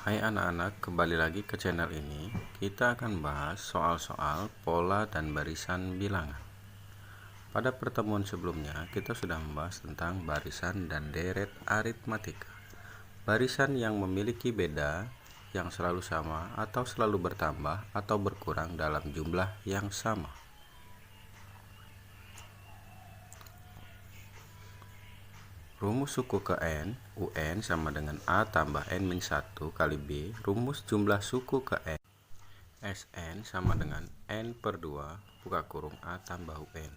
Hai anak-anak, kembali lagi ke channel ini. Kita akan bahas soal-soal pola dan barisan bilangan. Pada pertemuan sebelumnya, kita sudah membahas tentang barisan dan deret aritmatika. Barisan yang memiliki beda, yang selalu sama, atau selalu bertambah atau berkurang dalam jumlah yang sama. Rumus suku ke N, UN sama dengan A tambah N min 1 kali B. Rumus jumlah suku ke N, Sn sama dengan N per 2 buka kurung A tambah UN.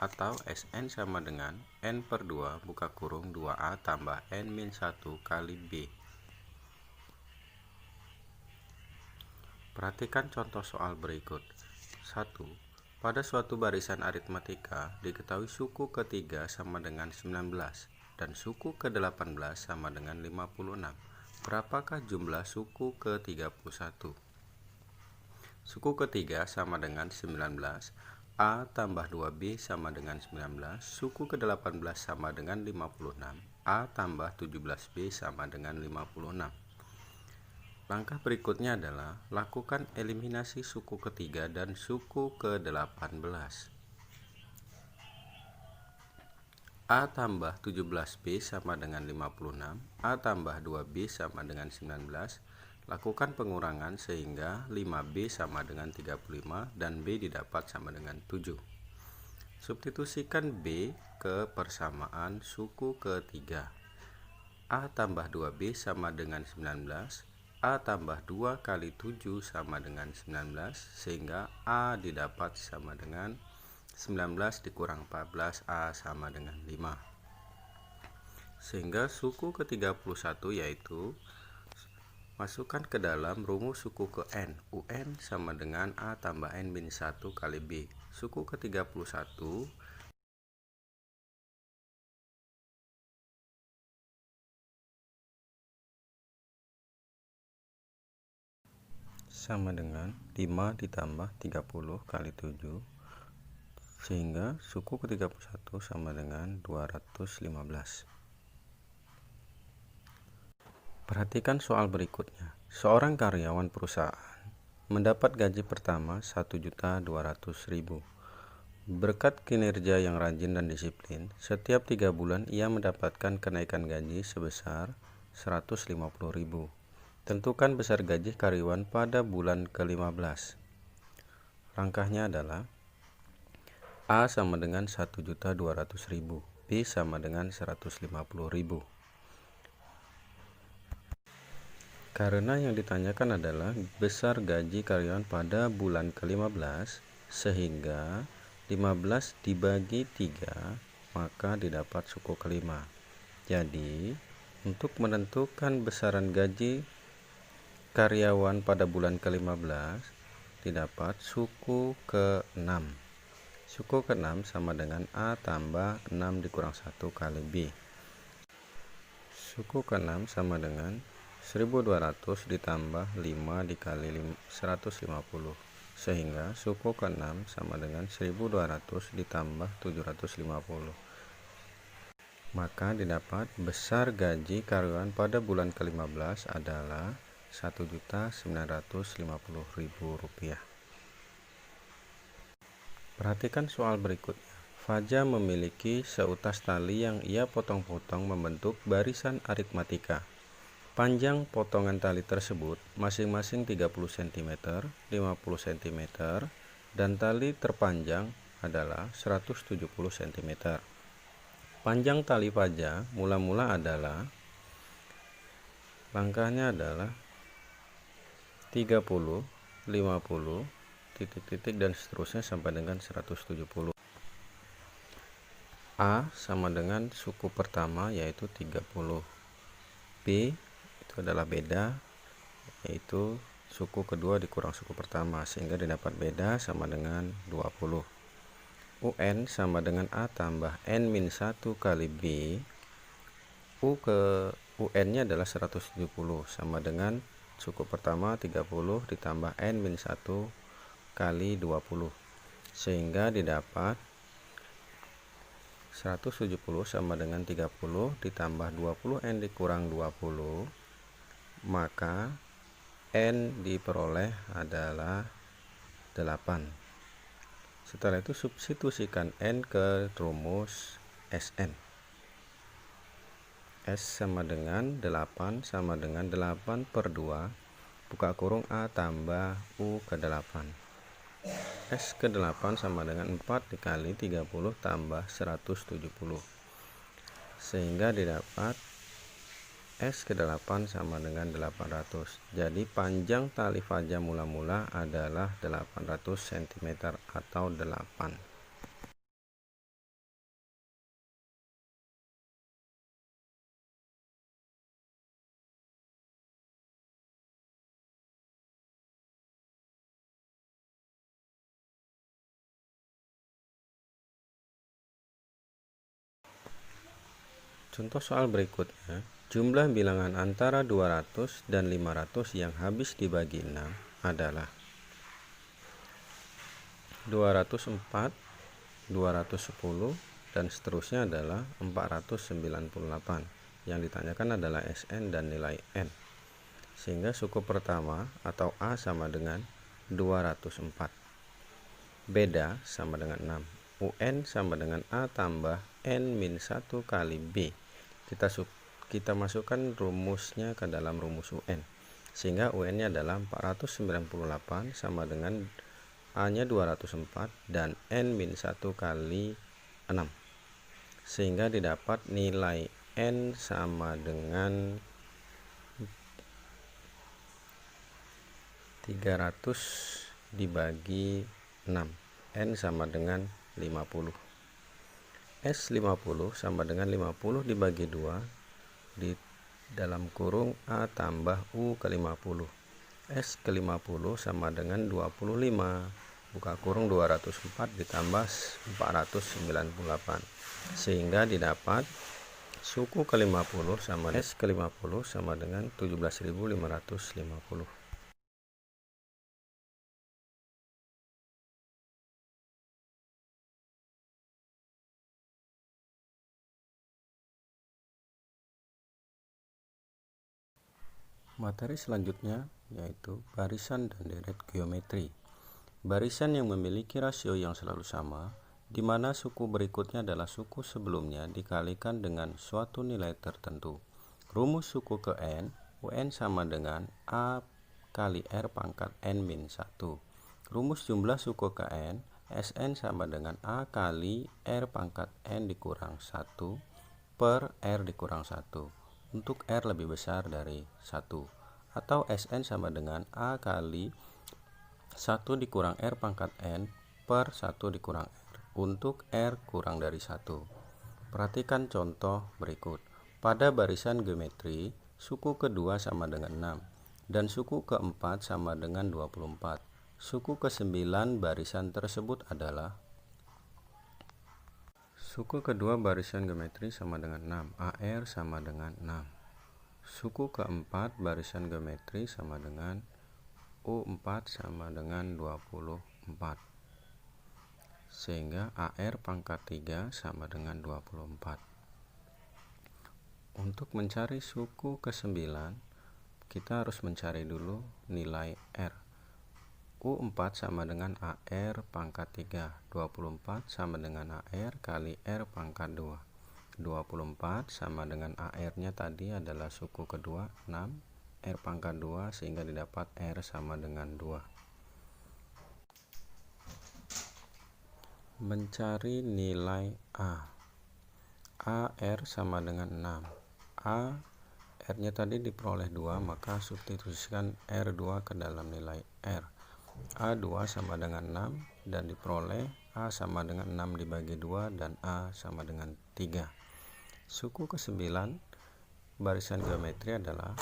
Atau Sn sama dengan N per 2 buka kurung 2A tambah N min 1 kali B. Perhatikan contoh soal berikut. 1. Pada suatu barisan aritmatika, diketahui suku ketiga sama dengan 19 dan suku ke-18 sama dengan 56. Berapakah jumlah suku ke-31? Suku ketiga sama dengan 19, A tambah 2B sama dengan 19, suku ke-18 sama dengan 56, A tambah 17B sama dengan 56. Langkah berikutnya adalah lakukan eliminasi suku ketiga dan suku ke-18. A tambah 17B sama dengan 56, A tambah 2B sama dengan 19. Lakukan pengurangan sehingga 5B sama dengan 35 dan B didapat sama dengan 7. Substitusikan B ke persamaan suku ketiga. A tambah 2B sama dengan 19, A tambah 2 kali 7 sama dengan 19, sehingga A didapat sama dengan 19 dikurang 14, A sama dengan 5. Sehingga suku ke-31 yaitu masukkan ke dalam rumus suku ke N. UN sama dengan A tambah N min 1 kali B. Suku ke-31 sama dengan 5 ditambah 30 kali 7, sehingga suku ke-31 sama dengan 215. Perhatikan soal berikutnya. Seorang karyawan perusahaan mendapat gaji pertama 1.200.000. Berkat kinerja yang rajin dan disiplin, setiap 3 bulan ia mendapatkan kenaikan gaji sebesar 150.000. Tentukan besar gaji karyawan pada bulan ke-15. Langkahnya adalah A sama dengan 1.200.000, B sama dengan 150.000. Karena yang ditanyakan adalah besar gaji karyawan pada bulan ke-15, sehingga 15 dibagi 3, maka didapat suku kelima. Jadi, untuk menentukan besaran gaji karyawan pada bulan ke-15, didapat suku ke-6. Suku ke-6 sama dengan A tambah 6 dikurang 1 kali B. Suku ke-6 sama dengan 1200 ditambah 5 dikali 150, sehingga suku ke-6 sama dengan 1200 ditambah 750. Maka didapat besar gaji karyawan pada bulan ke-15 adalah Rp1.950.000. Perhatikan soal berikutnya. Faja memiliki seutas tali yang ia potong-potong membentuk barisan aritmatika. Panjang potongan tali tersebut masing-masing 30 cm, 50 cm, dan tali terpanjang adalah 170 cm. Panjang tali faja mula-mula adalah, langkahnya adalah 30, 50, titik-titik dan seterusnya sampai dengan 170. A sama dengan suku pertama yaitu 30. B itu adalah beda, yaitu suku kedua dikurang suku pertama, sehingga didapat beda sama dengan 20. UN sama dengan A tambah N min 1 kali B. UN nya adalah 170 sama dengan suku pertama 30 ditambah N min 1 kali 20, sehingga didapat 170 sama dengan 30 ditambah 20N dikurang 20, maka N diperoleh adalah 8. Setelah itu substitusikan N ke rumus Sn. S sama dengan 8 sama dengan 8 per 2 buka kurung A tambah U ke 8. S ke 8 sama dengan 4 dikali 30 tambah 170. Sehingga didapat S ke 8 sama dengan 800. Jadi panjang tali faja mula-mula adalah 800 cm atau 8. Contoh soal berikutnya, jumlah bilangan antara 200 dan 500 yang habis dibagi 6 adalah 204, 210, dan seterusnya adalah 498. Yang ditanyakan adalah Sn dan nilai N. Sehingga suku pertama atau A sama dengan 204. Beda sama dengan 6. UN sama dengan A tambah N-1 kali B. Kita masukkan rumusnya ke dalam rumus UN. Sehingga UN-nya adalah 498 sama dengan A-nya 204 dan N-1 kali 6. Sehingga didapat nilai N sama dengan 300 dibagi 6. N sama dengan 50. S 50 sama dengan 50 dibagi 2 di dalam kurung A tambah U ke 50. S ke 50 sama dengan 25 buka kurung 204 ditambah 498. Sehingga didapat suku ke 50 sama S ke 50 sama dengan 17.550. Materi selanjutnya yaitu barisan dan deret geometri. Barisan yang memiliki rasio yang selalu sama, di mana suku berikutnya adalah suku sebelumnya dikalikan dengan suatu nilai tertentu. Rumus suku ke N, UN sama dengan A kali R pangkat N-1. Rumus jumlah suku ke N, Sn sama dengan A kali R pangkat N dikurang 1 per R dikurang 1. Untuk R lebih besar dari 1, atau Sn sama dengan A kali 1 dikurang R pangkat N per 1 dikurang R untuk R kurang dari 1. Perhatikan contoh berikut. Pada barisan geometri, suku kedua sama dengan 6 dan suku keempat sama dengan 24. Suku ke-9 barisan tersebut adalah suku kedua barisan geometri sama dengan 6, AR sama dengan 6. Suku keempat barisan geometri sama dengan U4 sama dengan 24. Sehingga AR pangkat 3 sama dengan 24. Untuk mencari suku ke-9, kita harus mencari dulu nilai R. U4 sama dengan AR pangkat 3, 24 sama dengan AR kali R pangkat 2. 24 sama dengan AR-nya tadi adalah suku kedua 6, R pangkat 2 sehingga didapat R sama dengan 2. Mencari nilai A. AR sama dengan 6. A R-nya tadi diperoleh 2, maka substitusikan R2 ke dalam nilai R. A2 sama dengan 6 dan diperoleh A sama dengan 6 dibagi 2 dan A sama dengan 3. Suku ke-9 barisan geometri adalah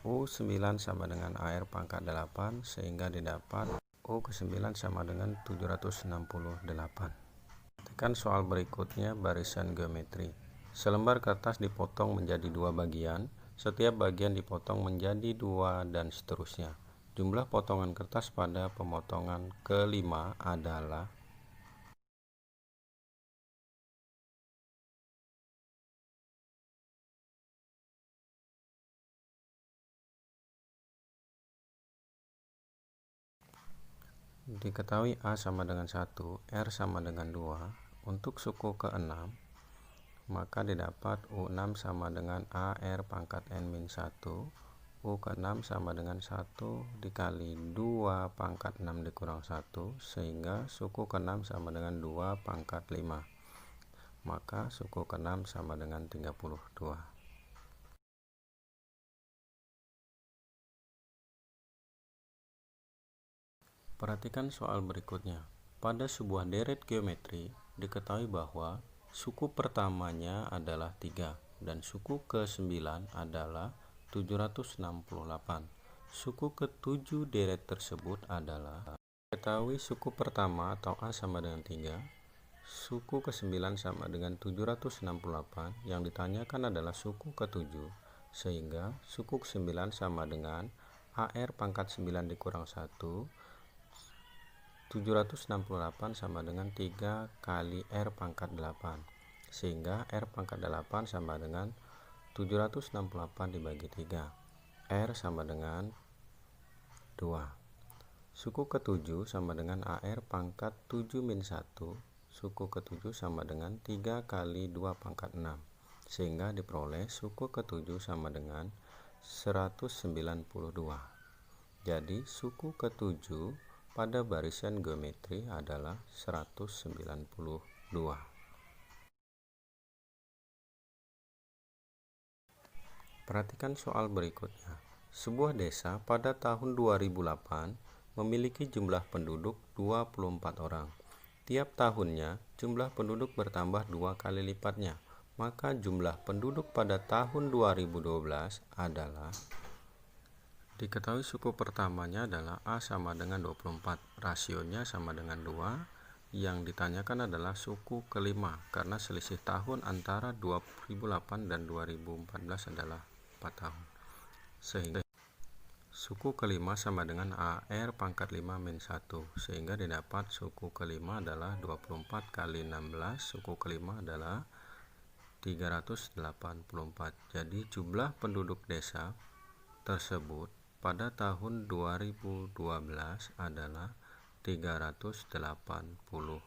U9 sama dengan AR pangkat 8 sehingga didapat U ke-9 sama dengan 768. Perhatikan soal berikutnya barisan geometri. Selembar kertas dipotong menjadi 2 bagian, setiap bagian dipotong menjadi 2 dan seterusnya. Jumlah potongan kertas pada pemotongan ke-5 adalah Diketahui A sama dengan 1, R sama dengan 2. Untuk suku ke-6, maka didapat U6 sama dengan AR pangkat N-1. U ke-6 sama dengan 1 dikali 2 pangkat 6 dikurang 1, sehingga suku ke-6 sama dengan 2 pangkat 5. Maka suku ke-6 sama dengan 32. Perhatikan soal berikutnya. Pada sebuah deret geometri, diketahui bahwa suku pertamanya adalah 3 dan suku ke-9 adalah 768. Suku ke-7 deret tersebut adalah, diketahui suku pertama atau A sama dengan 3, suku ke-9 sama dengan 768, yang ditanyakan adalah suku ke-7, sehingga suku ke-9 sama dengan AR pangkat 9 dikurang 1, 768 sama dengan 3 kali R pangkat 8, sehingga R pangkat 8 sama dengan 768 dibagi 3, R sama dengan 2. Suku ke-7 sama dengan AR pangkat 7 min 1, suku ke-7 sama dengan 3 kali 2 pangkat 6, sehingga diperoleh suku ke-7 sama dengan 192. Jadi suku ke-7 pada barisan geometri adalah 192. Perhatikan soal berikutnya. Sebuah desa pada tahun 2008 memiliki jumlah penduduk 24 orang. Tiap tahunnya jumlah penduduk bertambah 2 kali lipatnya. Maka jumlah penduduk pada tahun 2012 adalah, diketahui suku pertamanya adalah A sama dengan 24, rasionya sama dengan 2. Yang ditanyakan adalah suku kelima, karena selisih tahun antara 2008 dan 2014 adalah 4 tahun. Sehingga suku kelima sama dengan AR pangkat 5 min 1, sehingga didapat suku kelima adalah 24 kali 16, suku kelima adalah 384. Jadi jumlah penduduk desa tersebut pada tahun 2012 adalah 384.